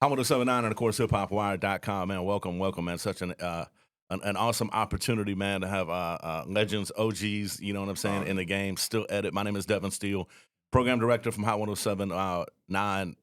HOTSPOTATL, and of course, HipHopWire.com, man. Welcome, man. Such an awesome opportunity, man, to have legends, OGs, you know what I'm saying, in the game, still at it. My name is Devin Steele, program director from Hot 107.9,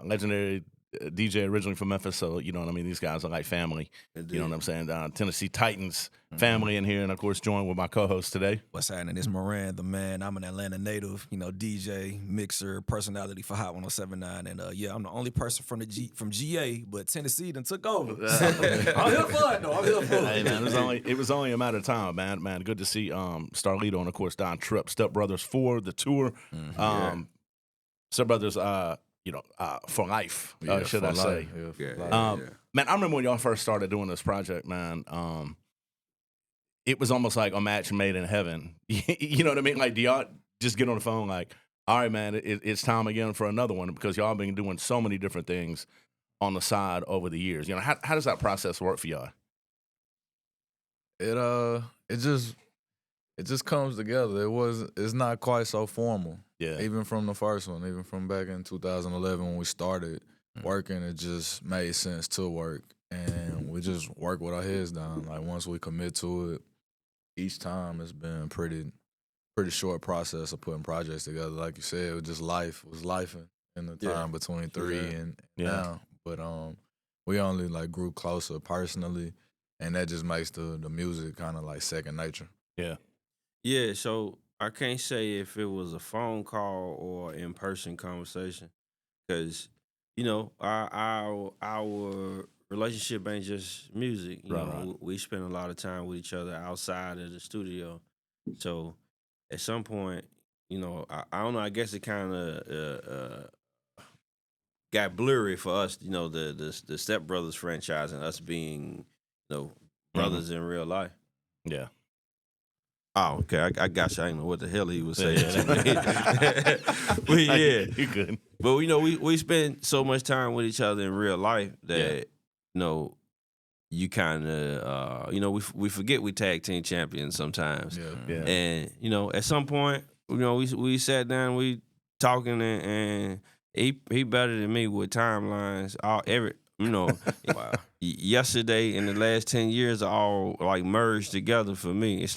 legendary DJ originally from Memphis, so you know what I mean. These guys are like family. Indeed. You know what I'm saying. Tennessee Titans family in here, and of course, joined with my co-host today. What's happening? It's Moran, the man. I'm an Atlanta native. You know, DJ, mixer, personality for Hot 107.9, and yeah, I'm the only person from GA, but Tennessee done took over. I'm here for it, though. I'm here for it. Hey man, it was only a matter of time, man. Man, good to see Starlito and of course Don Trip, Step Brothers for the tour. Step Brothers, for life, should I say? Man, I remember when y'all first started doing this project, man. It was almost like a match made in heaven. You know what I mean? Like, do y'all just get on the phone like, all right, man, it's time again for another one, because y'all been doing so many different things on the side over the years. You know, how does that process work for y'all? It just comes together. It's not quite so formal. Yeah. Even from the first one, even from back in 2011 when we started working, it just made sense to work. And we just work with our heads down. Like, once we commit to it, each time it's been pretty short process of putting projects together. Like you said, it was just life. It was life in the time between three and now. But we only like grew closer personally, and that just makes the music kind of like second nature. Yeah. Yeah, so I can't say if it was a phone call or in-person conversation, because, you know, our relationship ain't just music. You know, we spend a lot of time with each other outside of the studio. So at some point, you know, I don't know, I guess it kind of got blurry for us, you know, the Step Brothers franchise and us being, you know, brothers in real life. Yeah. Oh, okay. I got you. I didn't know what the hell he was saying to me. But yeah, you good. But you know, we spend so much time with each other in real life that you know, you kind of you know, we forget we tag team champions sometimes. Yeah. And you know, at some point, you know, we sat down, we talking, and he better than me with timelines. You know, wow. Yesterday and the last 10 years are all like merged together for me. It's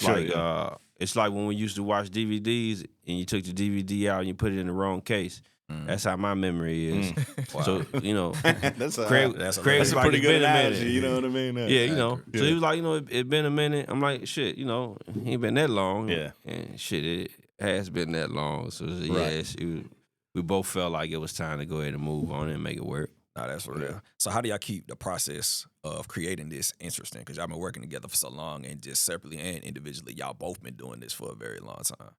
it's like when we used to watch DVDs and you took the DVD out and you put it in the wrong case. That's how my memory is. Wow. So, you know, that's a pretty good analogy, you know what I mean? Yeah, you know. So he was like, you know, it been a minute. I'm like, shit, you know, he ain't been that long. Yeah. And shit, it has been that long. So, we both felt like it was time to go ahead and move on and make it work. Nah, that's real. Yeah. So how do y'all keep the process of creating this interesting? Because y'all been working together for so long, and just separately and individually, y'all both been doing this for a very long time.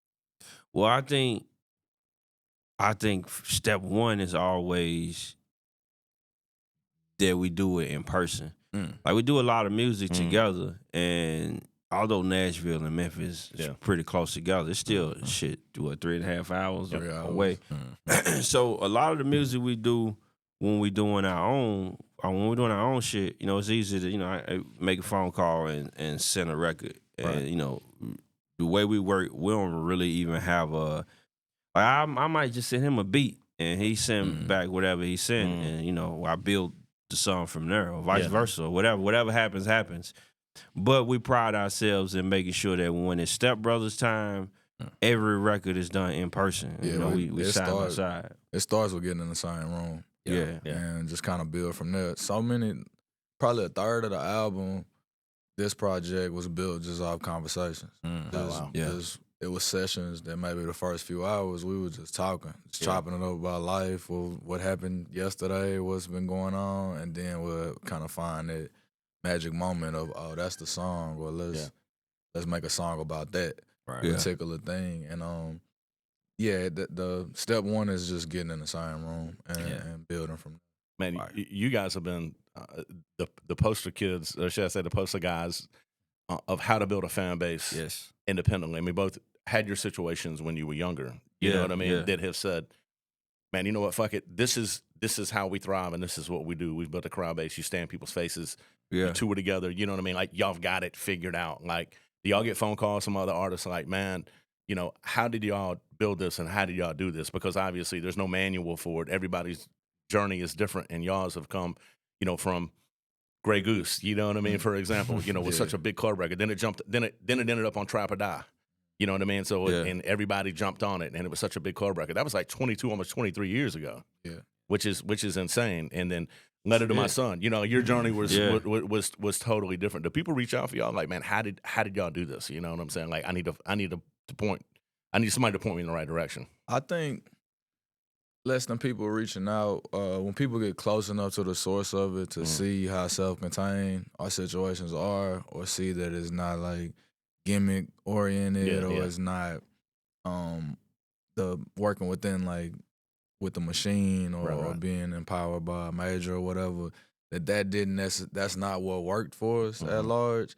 Well, I think step one is always that we do it in person. Like, we do a lot of music together, and although Nashville and Memphis is pretty close together, it's still 3.5 hours away. So a lot of the music we do when we're doing our own shit, you know, it's easy to, you know, I make a phone call and send a record. And, you know, the way we work, we don't really even have I might just send him a beat and he send back whatever he sent. And, you know, I build the song from there, or vice versa, or whatever happens. But we pride ourselves in making sure that when it's Step Brothers time, every record is done in person. Yeah, you know, we side by side. It starts with getting in the same room. Yeah. And just kind of build from there. So many, probably a third of the album, this project was built just off conversations. It was sessions that maybe the first few hours we were just talking, chopping it up about life, what happened yesterday, what's been going on, and then we'll kind of find that magic moment of, oh, that's the song, or let's make a song about that particular thing. And the step one is just getting in the same room and building from there. Man, you guys have been the poster kids, or should I say the poster guys, of how to build a fan base independently. I mean, both had your situations when you were younger. You know what I mean? That have said, man, you know what, fuck it. This is how we thrive, and this is what we do. We've built a crowd base. You stay in people's faces. You tour together. You know what I mean? Like, y'all got it figured out. Like, do y'all get phone calls from other artists like, man, you know, how did y'all build this and how did y'all do this? Because obviously there's no manual for it. Everybody's journey is different, and y'all have come, from Grey Goose, you know what I mean? For example, with such a big club record. Then it ended up on Trap or Die. You know what I mean? So and everybody jumped on it, and it was such a big club record. That was like 22, almost 23 years ago. Yeah. Which is insane. And then Letter to My Son. Your journey was totally different. Do people reach out for y'all like, man, how did y'all do this? You know what I'm saying? Like I need somebody to point me in the right direction. I think less than people reaching out, when people get close enough to the source of it to see how self-contained our situations are, or see that it's not like gimmick oriented, or it's not the working within like with the machine, or being empowered by a major or whatever, that's not what worked for us at large.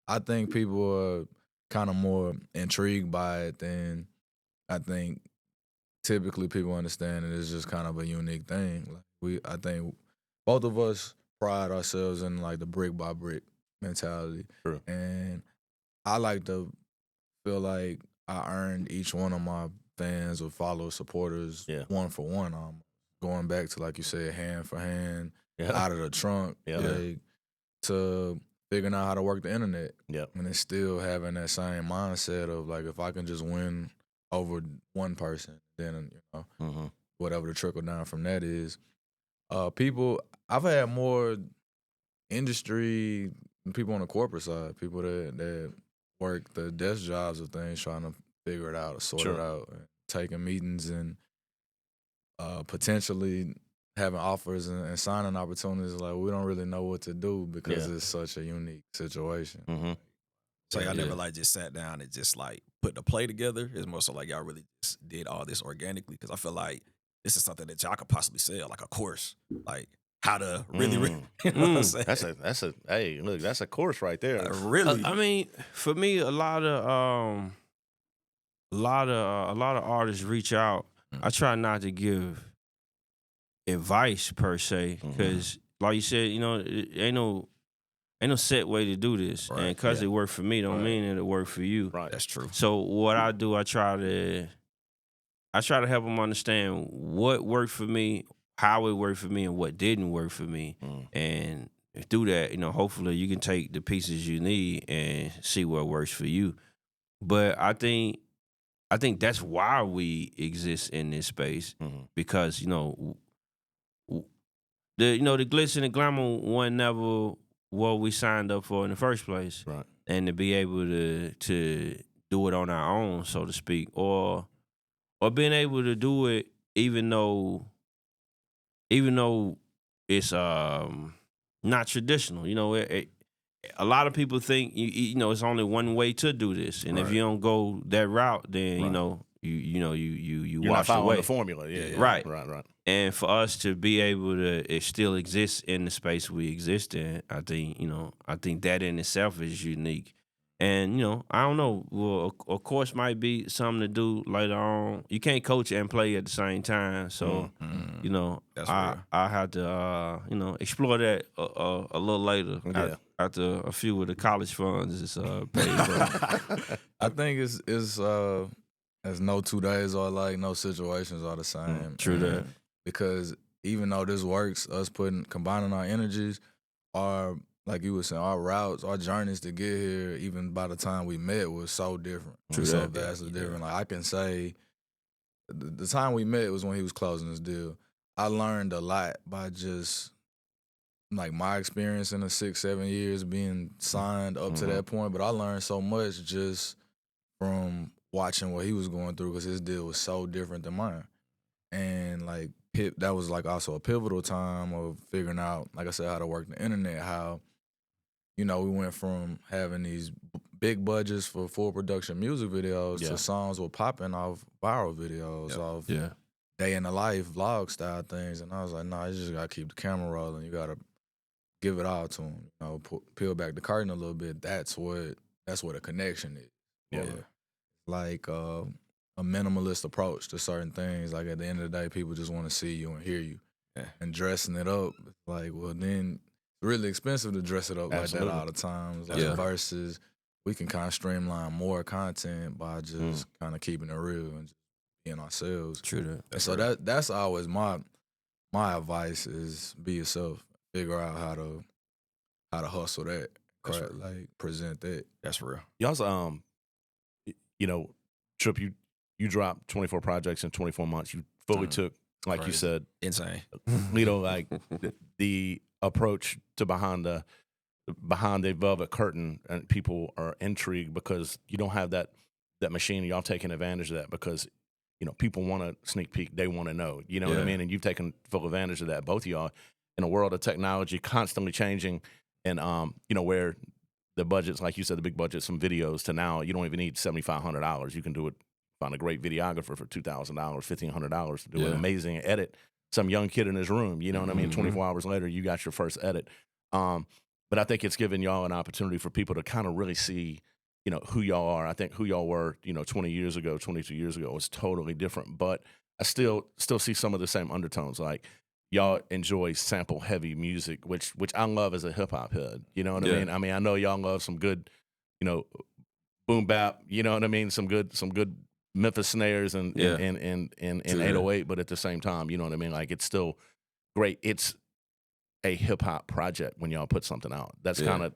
I think people are kind of more intrigued by it than I think typically people understand it is just kind of a unique thing. Like I think both of us pride ourselves in like the brick by brick mentality. True. And I like to feel like I earned each one of my fans or followers, supporters, one for one. Going back to, like you said, hand for hand, out of the trunk, like, to figuring out how to work the internet. And it's still having that same mindset of like, if I can just win over one person, then whatever the trickle down from that is. I've had more industry people on the corporate side, people that work the desk jobs of things, trying to figure it out or sort it out, and taking meetings and potentially having offers and signing opportunities. Like, we don't really know what to do because it's such a unique situation. So y'all never like just sat down and just like put the play together? It's more so like y'all really just did all this organically? Because I feel like this is something that y'all could possibly sell, like a course, like how to really, you know what I'm saying? That's a course right there. Really, I mean, for me, a lot of artists reach out. I try not to give advice per se, because like you said, ain't no set way to do this, and because it worked for me, don't mean it'll work for you. Right, that's true. So what I do, I try to help them understand what worked for me, how it worked for me, and what didn't work for me, and through that, hopefully you can take the pieces you need and see what works for you. But I think that's why we exist in this space, because the glitz and the glamour wasn't never what we signed up for in the first place, right? And to be able to do it on our own, so to speak, or being able to do it even though it's not traditional. A lot of people think it's only one way to do this, and if you don't go that route, then you You're wash not away the formula. Right. And And for us to be able to still exist in the space we exist in, I think that in itself is unique. And I don't know. Well, a course might be something to do later on. You can't coach and play at the same time, so That's I real. had to explore that a little later. After a few of the college funds is paid for. I think it's as no 2 days are like, no situations are the same. True that. Because even though this works, us combining our energies, like you were saying, our routes, our journeys to get here, even by the time we met, was so different. True so that. vastly different. Like, I can say the time we met was when he was closing his deal. I learned a lot by just like my experience in the 6-7 years being signed up to that point, but I learned so much just from watching what he was going through, because his deal was so different than mine. And like that was like also a pivotal time of figuring out, like I said, how to work the internet, how we went from having these big budgets for full production music videos to songs were popping off viral videos, off day in the life vlog style things. And I was like, no, you just gotta keep the camera rolling. You gotta give it all to them. Peel back the curtain a little bit. That's what a connection is. Like a minimalist approach to certain things. Like, at the end of the day, people just want to see you and hear you. And dressing it up, like, well, then it's really expensive to dress it up like that all the time. Like, versus we can kind of streamline more content by just kind of keeping it real and just being ourselves. True that. And so that's always my my advice is be yourself. Figure out how to hustle that, like present that. That's real. You also, you know, Trip, you dropped 24 projects in 24 months. You fully took, like you said, insane. like the approach to behind the velvet curtain, and people are intrigued because you don't have that machine. Y'all taking advantage of that because people want to sneak peek. They want to know. You know what I mean? And you've taken full advantage of that. Both of y'all in a world of technology constantly changing, and where the budgets, like you said, the big budgets, some videos to now you don't even need $7,500. You can do it. Find a great videographer for $2,000, $1,500 to do an amazing edit. Some young kid in his room, you know what I mean? 24 hours later, you got your first edit. But I think it's given y'all an opportunity for people to kind of really see, who y'all are. I think who y'all were, 20 years ago, 22 years ago was totally different. But I still see some of the same undertones. Like y'all enjoy sample heavy music, which I love as a hip hop head. You know what I mean? I mean, I know y'all love some good, boom bap. You know what I mean? Some good Memphis snares and 808, but at the same time, you know what I mean? Like it's still great. It's a hip hop project when y'all put something out. That's kind of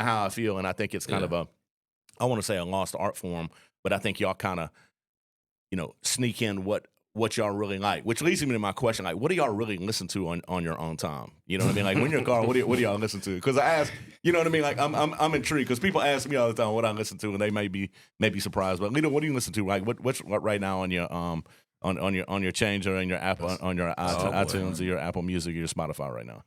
how I feel, and I think it's kind of I want to say a lost art form, but I think y'all kind of sneak in what y'all really like, which leads me to my question: like, what do y'all really listen to on your own time? You know what I mean? Like when you're in your car, what do y'all listen to? Because I ask, you know what I mean? Like I'm intrigued because people ask me all the time what I listen to, and they may be surprised. But Lito, what do you listen to? Like what's right now on your on your change or on your Apple on your iTunes or your Apple Music or your Spotify right now?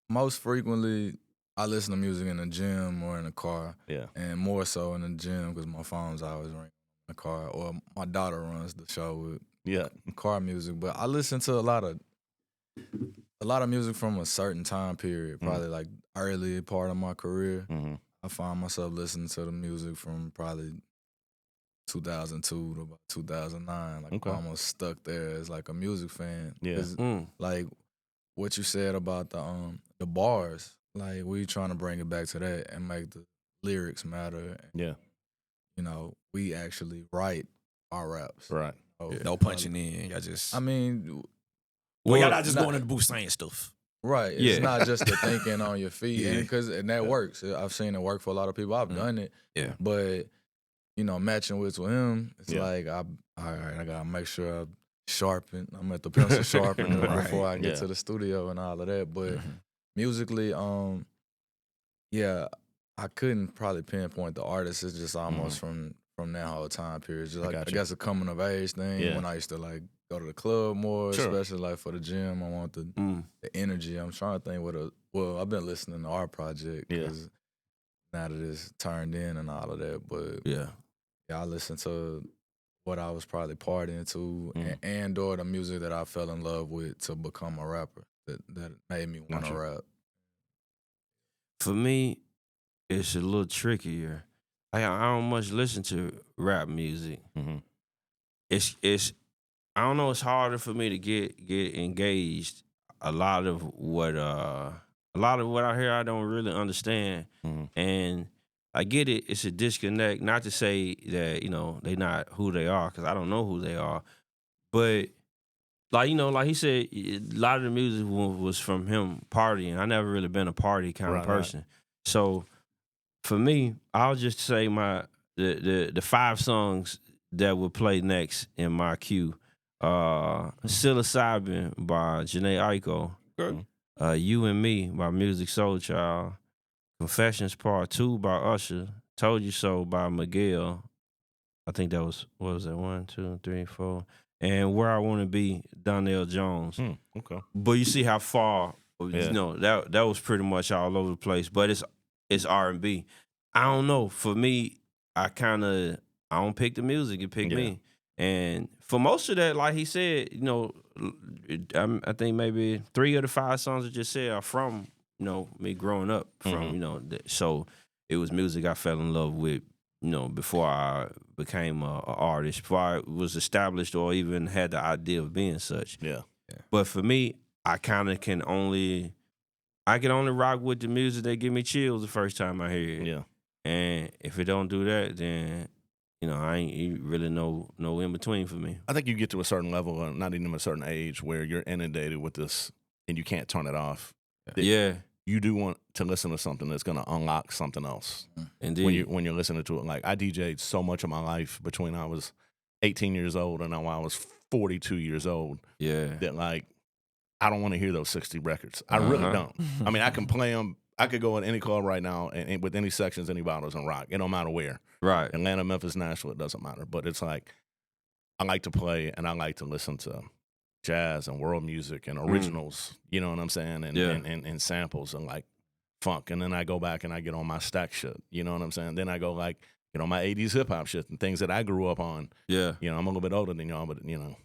Most frequently, I listen to music in the gym or in the car. Yeah, and more so in the gym because my phone's always ringing in the car, or my daughter runs the show with car music. But I listen to a lot of music from a certain time period, probably like early part of my career. I find myself listening to the music from probably 2002 to about 2009. Like I'm almost stuck there as like a music fan. Yeah, like what you said about the bars, like we trying to bring it back to that and make the lyrics matter. Yeah, we actually write our raps. Right. No punching in. Y'all just. I mean, y'all not just going in the booth saying stuff. Right. It's not just the thinking on your feet, and that works. I've seen it work for a lot of people. I've done it. Yeah. But matching with him, it's like all right, I gotta make sure I sharpen. I'm at the pencil sharpener before I get to the studio and all of that. But musically, I couldn't probably pinpoint the artist. It's just almost from that whole time period. Just like I guess a coming of age thing when I used to like go to the club more, especially like for the gym. I want the energy. I'm trying to think I've been listening to our project because now that it's turned in and all of that. But I listen to what I was probably partying to and or the music that I fell in love with to become a rapper that made me want to rap. For me, it's a little trickier. I don't much listen to rap music. It's I don't know. It's harder for me to get engaged. A lot of what I hear, I don't really understand, and I get it. It's a disconnect. Not to say that they not who they are, because I don't know who they are, but like he said, a lot of the music was from him partying. I never really been a party kind of person, right. So for me, I'll just say the 5 songs that would play next in my queue. Psilocybin by Jhené Aiko. You and Me by Music Soul Child. Confessions Part 2 by Usher. Told You So by Miguel. I think that was, what was that? 1, 2, 3, 4. And Where I Want to Be, Donnell Jones. Okay. But you see how far, that was pretty much all over the place. But it's R&B. I don't know. For me, I don't pick the music, it pick me. And for most of that, like he said, I think maybe 3 of the 5 songs I just said are from, me growing up. From, so it was music I fell in love with, before I became an artist, before I was established or even had the idea of being such. Yeah. But for me, I can only rock with the music that give me chills the first time I hear it. Yeah. And if it don't do that, then I ain't really no in between for me. I think you get to a certain level, not even a certain age, where you're inundated with this and you can't turn it off. Yeah. You do want to listen to something that's going to unlock something else. Indeed. When you're listening to it. Like, I DJ'd so much of my life between I was 18 years old and now I was 42 years old. Yeah. That, like, I don't want to hear those 60 records. I really don't. I mean, I can play them. I could go in any club right now and with any sections, any bottles, and rock. It don't matter where. Right. Atlanta, Memphis, Nashville, it doesn't matter. But it's like, I like to play and I like to listen to jazz and world music and originals, you know what I'm saying? And samples and like funk. And then I go back and I get on my stack shit, you know what I'm saying? Then I go like, my 80s hip hop shit and things that I grew up on. Yeah. I'm a little bit older than y'all, but the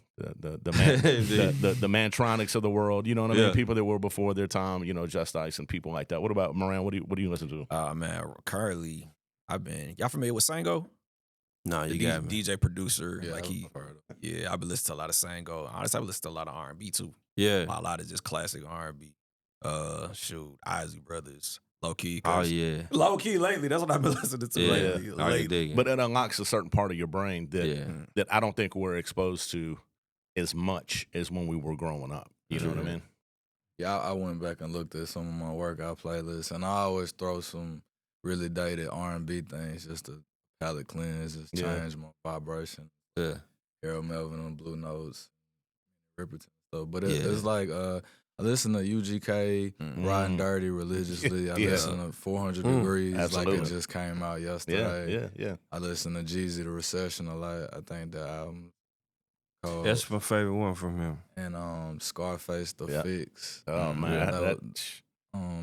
Mantronics of the world, you know what I mean? People that were before their time, Just Ice and people like that. What about Moran? What do you listen to? Man, currently y'all familiar with Sango? No, you got me. DJ producer, Yeah, I've been listening to a lot of Sango. Honestly, I've listened to a lot of R&B too. Yeah. A lot of just classic R&B. Isley Brothers, low key. Oh yeah. Low key lately. That's what I've been listening to lately. But it unlocks a certain part of your brain that I don't think we're exposed to as much as when we were growing up. You know what I mean? Yeah, I went back and looked at some of my workout playlists, and I always throw some really dated R&B things just to palate cleanse, just change my vibration. Yeah. Harold Melvin on Blue Notes, Ripperton stuff. But it's like I listen to UGK, Riding Dirty religiously. I listen to 400 Degrees, absolutely. like it just came out yesterday. Yeah. I listen to Jeezy, The Recession a lot. I think that album called, that's my favorite one from him. And Scarface, The Fix. Oh man,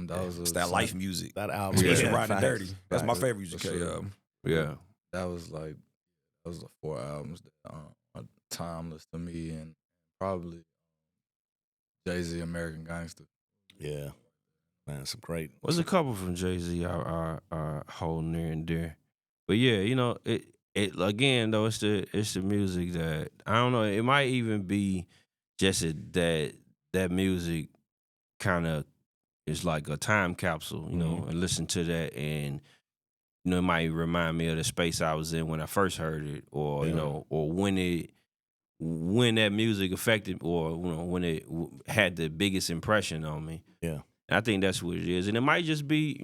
that was it's that life music. That album, especially Riding Dirty. That's my favorite UGK album. Yeah, that was the 4 albums that are timeless to me, and probably Jay-Z, American Gangster. Yeah, man, some great. There's a couple from Jay-Z are holding near and dear, but yeah, it again though it's the music that I don't know. It might even be just that music kind of is like a time capsule, and listen to that and. It might remind me of the space I was in when I first heard it, or or when that music affected, or when it had the biggest impression on me. Yeah, and I think that's what it is, and it might just be,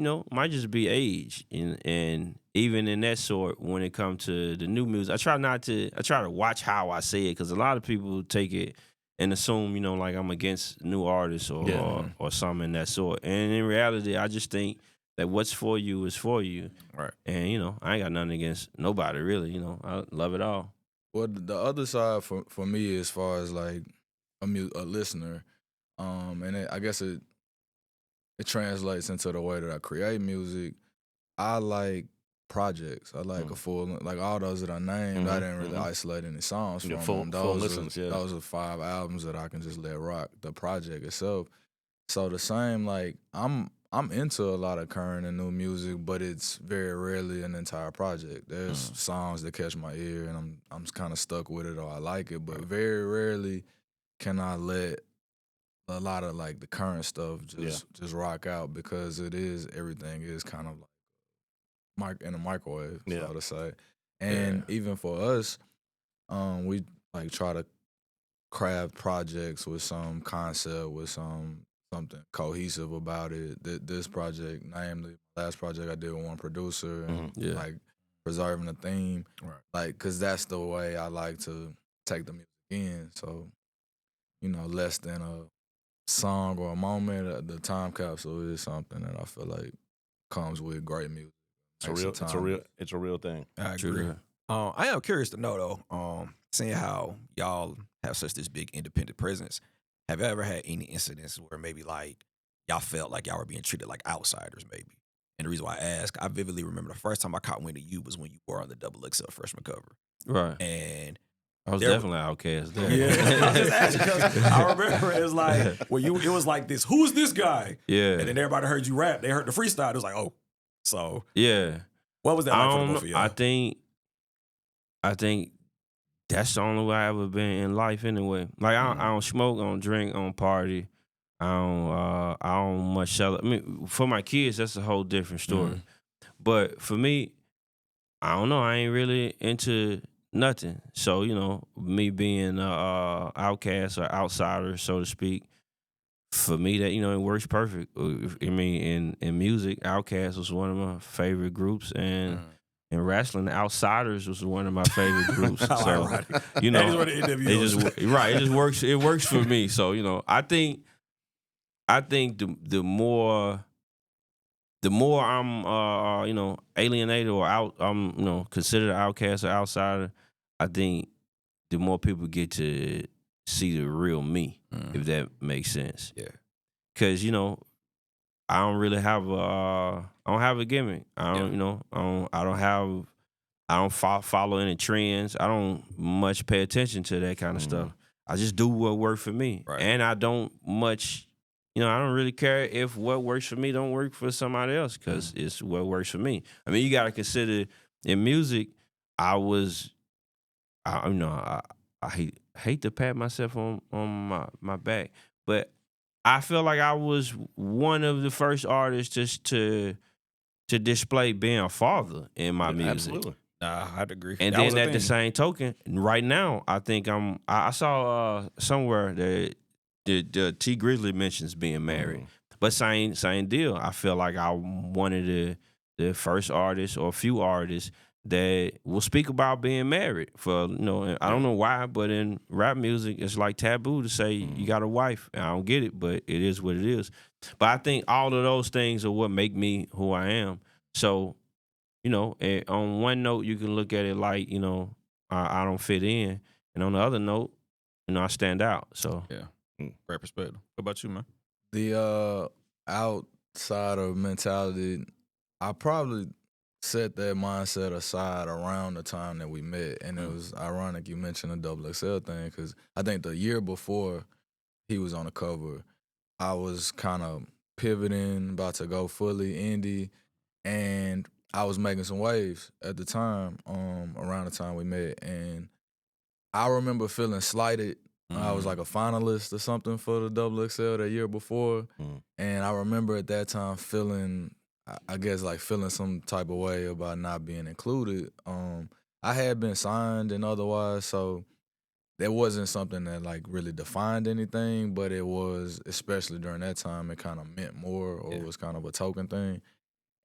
age, and even in that sort, when it comes to the new music, I try to watch how I say it, because a lot of people take it and assume, like I'm against new artists or something in that sort, and in reality, I just think. That what's for you is for you. Right. And, I ain't got nothing against nobody, really. I love it all. Well, the other side for me, as far as like a listener, and I guess it translates into the way that I create music. I like projects. I like a full, like all those that I named. I didn't really isolate any songs from them. Those are 5 albums that I can just let rock. The project itself. So the same, like I'm into a lot of current and new music, but it's very rarely an entire project. There's songs that catch my ear, and I'm kind of stuck with it, or I like it. But very rarely can I let a lot of like the current stuff just rock out, because everything is kind of like in a microwave, so to say. And even for us, we like try to craft projects with some concept, with something cohesive about it. This project, namely, last project I did with one producer, and like preserving the theme, like, cause that's the way I like to take the music in. So, less than a song or a moment, the time capsule is something that I feel like comes with great music. It's a real thing. I agree. I am curious to know though, seeing how y'all have such this big independent presence. Have you ever had any incidents where maybe like y'all felt like y'all were being treated like outsiders, maybe? And the reason why I ask, I vividly remember the first time I caught wind of you was when you were on the XXL freshman cover. Right. And I was definitely Outcast there. Yeah. I was just asking because I remember it was like, it was like this, who's this guy? Yeah. And then everybody heard you rap. They heard the freestyle. It was like, oh. So. Yeah. What was that like for the both of y'all? I think that's the only way I ever been in life anyway. Like I don't smoke, I don't drink, I don't party. I don't much sell. I mean, for my kids, that's a whole different story. But for me, I don't know. I ain't really into nothing. So, you know, me being outcast or outsider, so to speak, for me that, you know, it works perfect. I mean, in music, Outcast was one of my favorite groups, and in wrestling, Outsiders was one of my favorite groups. So, you know, it just works. It works for me. So, you know, I think the more I'm you know, alienated or I'm you know, considered an outcast or outsider, I think the more people get to see the real me, if that makes sense. Yeah. Cause, you know, I don't really have I don't have a gimmick. I don't, you know, I don't follow any trends. I don't much pay attention to that kind of stuff. I just do what works for me. Right. And I don't much, you know, I don't really care if what works for me don't work for somebody else, because it's what works for me. I mean, you got to consider in music, you know, I hate to pat myself on my back, but I feel like I was one of the first artists just to display being a father in my music. Absolutely. I'd agree. And then at the same token, right now, I think I saw somewhere that the T Grizzly mentions being married. But same deal. I feel like I one of the first artists or few artists that will speak about being married. For, you know, I don't know why, but in rap music, it's like taboo to say you got a wife. And I don't get it, but it is what it is. But I think all of those things are what make me who I am. So, you know, on one note, you can look at it like, you know, I don't fit in, and on the other note, you know, I stand out. So yeah, great perspective. What about you, man? The outsider mentality, I probably set that mindset aside around the time that we met, and it was ironic you mentioned the Double XL thing, because I think the year before he was on the cover, I was kind of pivoting, about to go fully indie, and I was making some waves at the time, around the time we met, and I remember feeling slighted. I was like a finalist or something for the Double XL that year before, and I remember at that time feeling, I guess, like feeling some type of way about not being included. I had been signed and otherwise, so that wasn't something that like really defined anything, but it was, especially during that time, it kind of meant more, or it was kind of a token thing.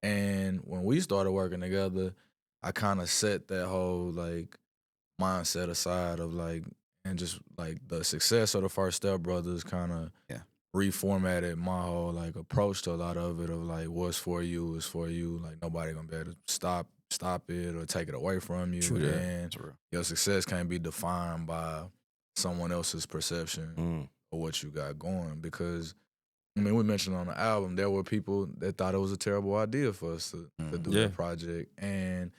And when we started working together, I kind of set that whole like mindset aside of like, and just like the success of the First Step Brothers kind of reformatted my whole like approach to a lot of it, of like, what's for you is for you. Like, nobody gonna be able to stop it or take it away from you. True that. And your success can't be defined by someone else's perception of what you got going. Because I mean, we mentioned on the album, there were people that thought it was a terrible idea for us to do that project. And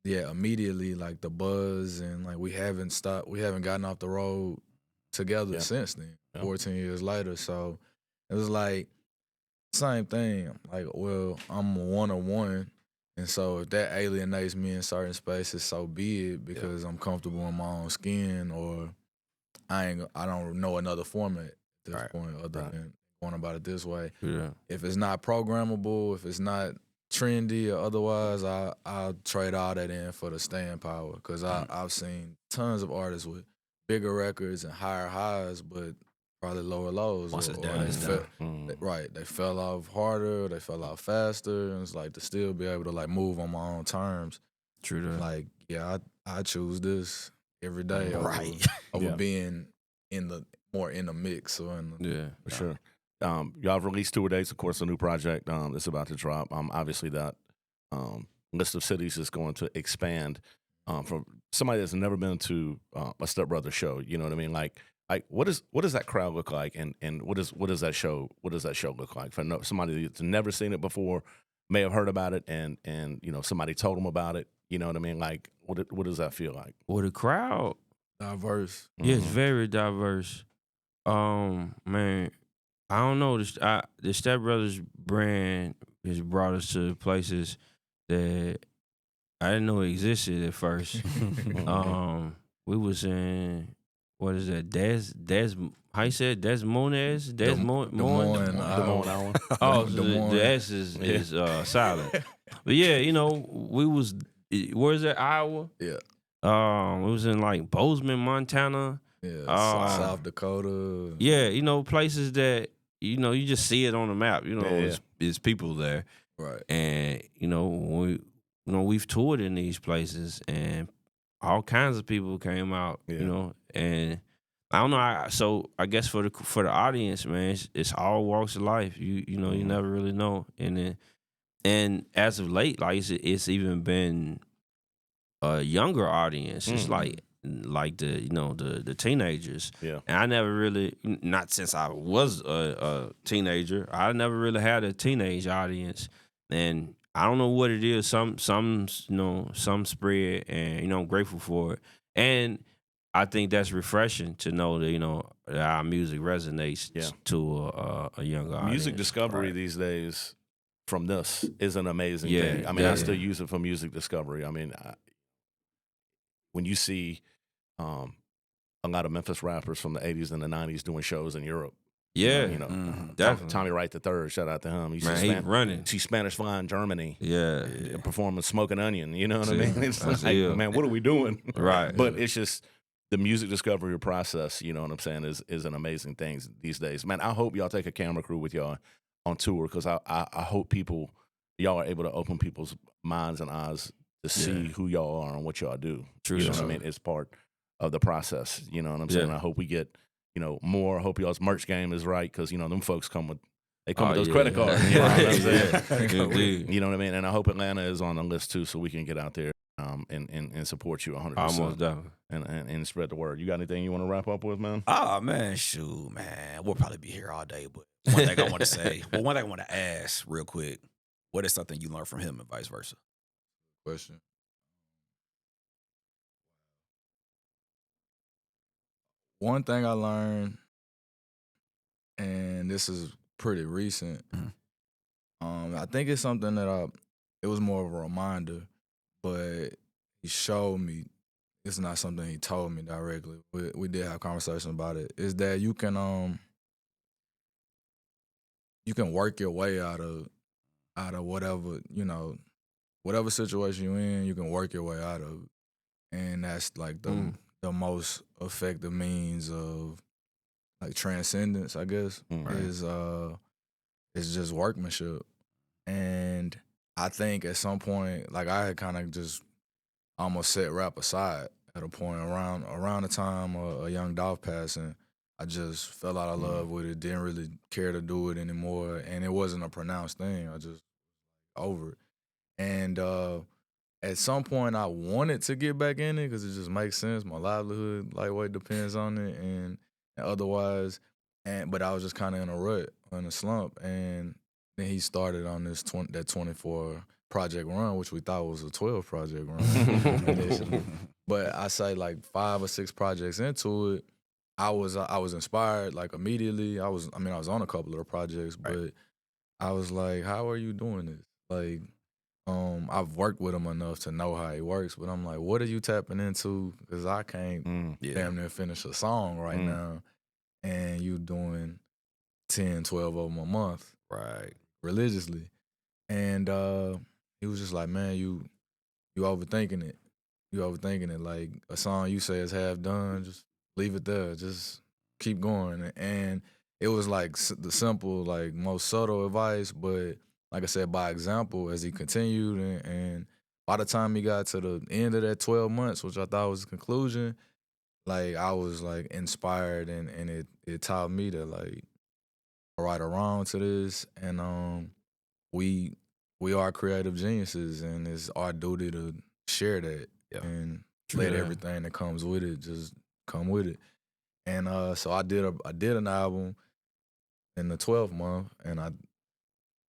immediately, like, the buzz, and like we haven't gotten off the road together since then, 14 years later. So it was like, same thing. Like, well, I'm a one-on-one, and so if that alienates me in certain spaces, so be it, because I'm comfortable in my own skin, or I don't know another format at this point other than going about it this way. Yeah. If it's not programmable, if it's not trendy or otherwise, I'll trade all that in for the staying power, because I've seen tons of artists with bigger records and higher highs, but probably lower lows. Once it's down, it's down. Right, they fell off harder, they fell off faster, and it's like to still be able to like move on my own terms. True that. Like, I choose this every day over being more in the mix or in the, for sure. Y'all have released tour dates, of course, a new project that's about to drop. Obviously, that list of cities is going to expand. From somebody that's never been to a Step Brothers show, you know what I mean? Like what does that crowd look like, and what does that show look like for somebody that's never seen it before, may have heard about it, and you know, somebody told them about it. You know what I mean? Like, what does that feel like? Well, the crowd, diverse. Yeah, it's very diverse. Man, I don't know. The Step Brothers brand has brought us to places that I didn't know existed at first. We was in, what is that? How you said Des Moines? Des Moines? Des Moines, Oh, so the S is silent. But yeah, you know, we was where's that, Iowa? Yeah. It was in like Bozeman, Montana. Yeah, South Dakota. Yeah, you know, places that, you know, you just see it on the map. You know, it's people there. Right. And, you know, we've toured in these places and all kinds of people came out, you know, and I don't know. So I guess for the audience, man, it's all walks of life. You know, you never really know. And as of late, like it's even been a younger audience. It's like the, you know, the teenagers. Yeah. And I never really, not since I was a teenager, I never really had a teenage audience. And I don't know what it is. Some you know, some spread, and you know, I'm grateful for it. And I think that's refreshing to know that, you know, that our music resonates to a younger audience. Music discovery these days from this is an amazing thing. I mean, I still use it for music discovery. I mean, when you see a lot of Memphis rappers from the 80s and the 90s doing shows in Europe. Yeah, you know, definitely. Tommy Wright III, shout out to him. He's running. See Spanish Fly in Germany. Yeah. Performing Smoking Onion. You know what I mean? It's like, man, what are we doing? Right. But it's just the music discovery process, you know what I'm saying, is an amazing thing these days. Man, I hope y'all take a camera crew with y'all on tour, because I hope y'all are able to open people's minds and eyes to see who y'all are and what y'all do. True. You know what I mean? It's part of the process. You know what I'm saying? I hope we get, you know, more. I hope y'all's merch game is right, because, you know, them folks come with those credit cards. You know what I'm saying? You know what I mean? And I hope Atlanta is on the list too, so we can get out there and support you 100%. Almost definitely. And spread the word. You got anything you want to wrap up with, man? Oh, man, shoot, man. We'll probably be here all day, but one thing I want to say, one thing I want to ask real quick, what is something you learned from him and vice versa? Question. One thing I learned, and this is pretty recent, I think it's something that it was more of a reminder, but he showed me. It's not something he told me directly. We did have a conversation about it. Is that you can work your way out of whatever, you know, whatever situation you're in, you can work your way out of it. And that's like the most effective means of like transcendence, I guess, is just workmanship. And I think at some point, like I had kind of just almost set rap aside at a point around the time a Young Dolph passing. I just fell out of love with it, didn't really care to do it anymore, and it wasn't a pronounced thing. I just over it. And at some point, I wanted to get back in it because it just makes sense. My livelihood, lightweight, depends on it, and otherwise, but I was just kind of in a rut, in a slump, and then he started on this that 24 project run, which we thought was a 12 project run initially. But I say like 5 or 6 projects into it, I was inspired like immediately. I was on a couple of the projects, but I was like, how are you doing this? Like, I've worked with him enough to know how he works, but I'm like, what are you tapping into? Because I can't damn near finish a song right now, and you doing 10, 12 of them a month, religiously. And he was just like, man, you overthinking it. You overthinking it. Like a song you say is half done, just leave it there. Just keep going. And it was like the simple, like most subtle advice, but like I said, by example, as he continued, and by the time he got to the end of that 12 months, which I thought was the conclusion, like I was like inspired, and it taught me to like right or wrong to this, and we are creative geniuses, and it's our duty to share that and let everything that comes with it just come with it. And so I did an album in the 12th month, and I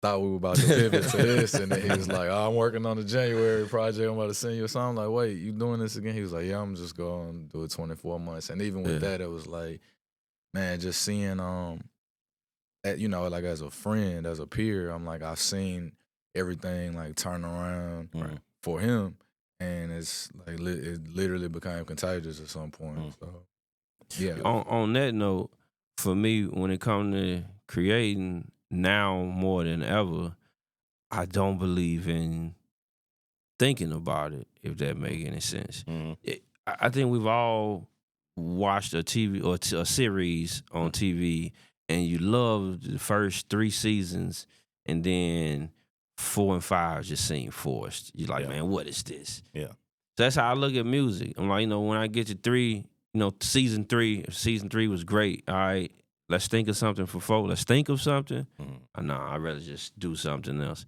thought we were about to pivot to this, and then he was like, oh, I'm working on the January project, I'm about to send you a song. I'm like, wait, you doing this again? He was like, yeah, I'm just going to do it 24 months. And even with that, it was like, man, just seeing, you know, like as a friend, as a peer, I'm like, I've seen everything like turn around for him, and it's like it literally became contagious at some point. So, yeah. On that note, for me, when it comes to creating now more than ever, I don't believe in thinking about it, if that make any sense. I think we've all watched a TV or a series on TV, and you love the first 3 seasons, and then 4 and 5 just seem forced. You're like, man, what is this? Yeah. So that's how I look at music. I'm like, when I get to 3, season 3 was great. All right, let's think of something for 4. Let's think of something. No, I'd rather just do something else.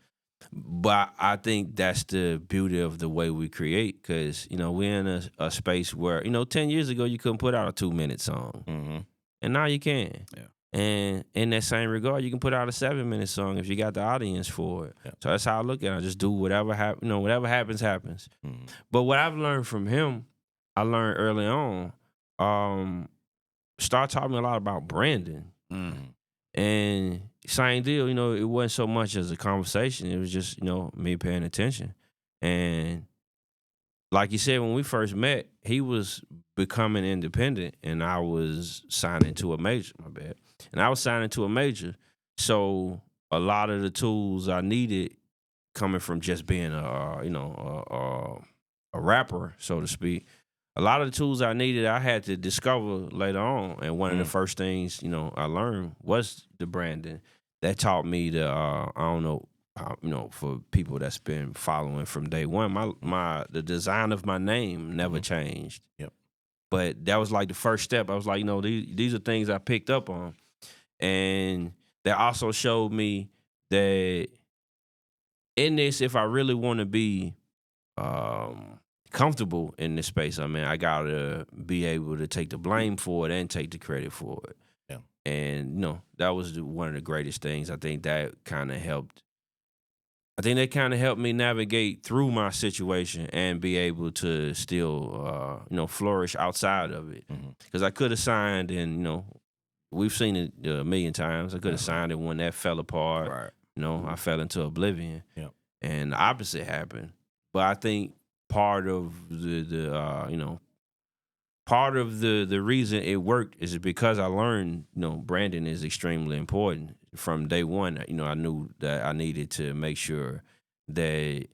But I think that's the beauty of the way we create, because, we're in a space where, 10 years ago, you couldn't put out a 2-minute song. And now you can. Yeah. And in that same regard, you can put out a 7-minute song if you got the audience for it. Yeah. So that's how I look at it. I just do whatever whatever happens, happens. But what I've learned from him, I learned early on, start talking a lot about branding. And same deal, it wasn't so much as a conversation. It was just, me paying attention. And like you said, when we first met, he was becoming independent, and I was signing to a major, my bad. And I was signing to a major. So a lot of the tools I needed coming from just being a rapper, so to speak, a lot of the tools I needed, I had to discover later on. And one of the first things, I learned was the branding. That taught me I don't know, for people that's been following from day one, the design of my name never changed. Yep. But that was like the first step. I was like, these are things I picked up on. And that also showed me that in this, if I really want to be comfortable in this space, I gotta be able to take the blame for it and take the credit for it. Yeah. And that was one of the greatest things. I think that kind of helped. I think that kind of helped me navigate through my situation and be able to still, flourish outside of it. Because I could have signed, and we've seen it a million times. I could have signed it when that fell apart. Right. I fell into oblivion. Yep. And the opposite happened. But I think part of the reason it worked is because I learned, branding is extremely important. From day one, I knew that I needed to make sure that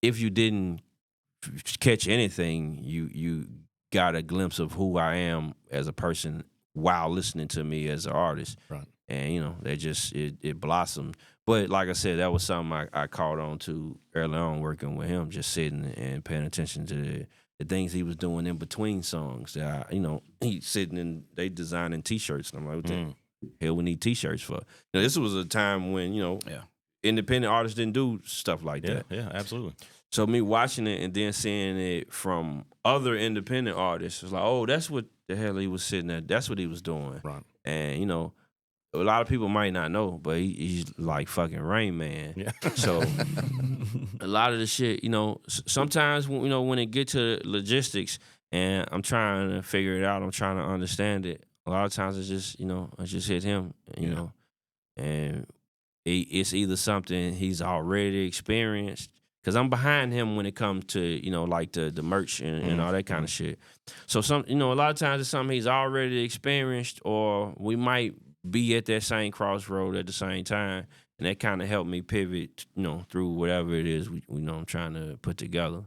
if you didn't catch anything, you got a glimpse of who I am as a person while listening to me as an artist. Right. And, that just, it blossomed. But like I said, that was something I caught on to early on working with him, just sitting and paying attention to the things he was doing in between songs. That he's sitting and they designing T-shirts. And I'm like, what the hell we need T-shirts for? This was a time when, independent artists didn't do stuff like that. Yeah, absolutely. So me watching it and then seeing it from other independent artists, it's like, oh, that's what the hell he was sitting at. That's what he was doing. Right. And, a lot of people might not know, but he's like fucking Rain Man. Yeah. So a lot of the shit, sometimes when it get to logistics and I'm trying to figure it out, I'm trying to understand it. A lot of times it's just, I just hit him, and it's either something he's already experienced, because I'm behind him when it comes to, like the merch and all that kind of shit. So a lot of times it's something he's already experienced, or we might be at that same crossroad at the same time, and that kind of helped me pivot, through whatever it is I'm trying to put together.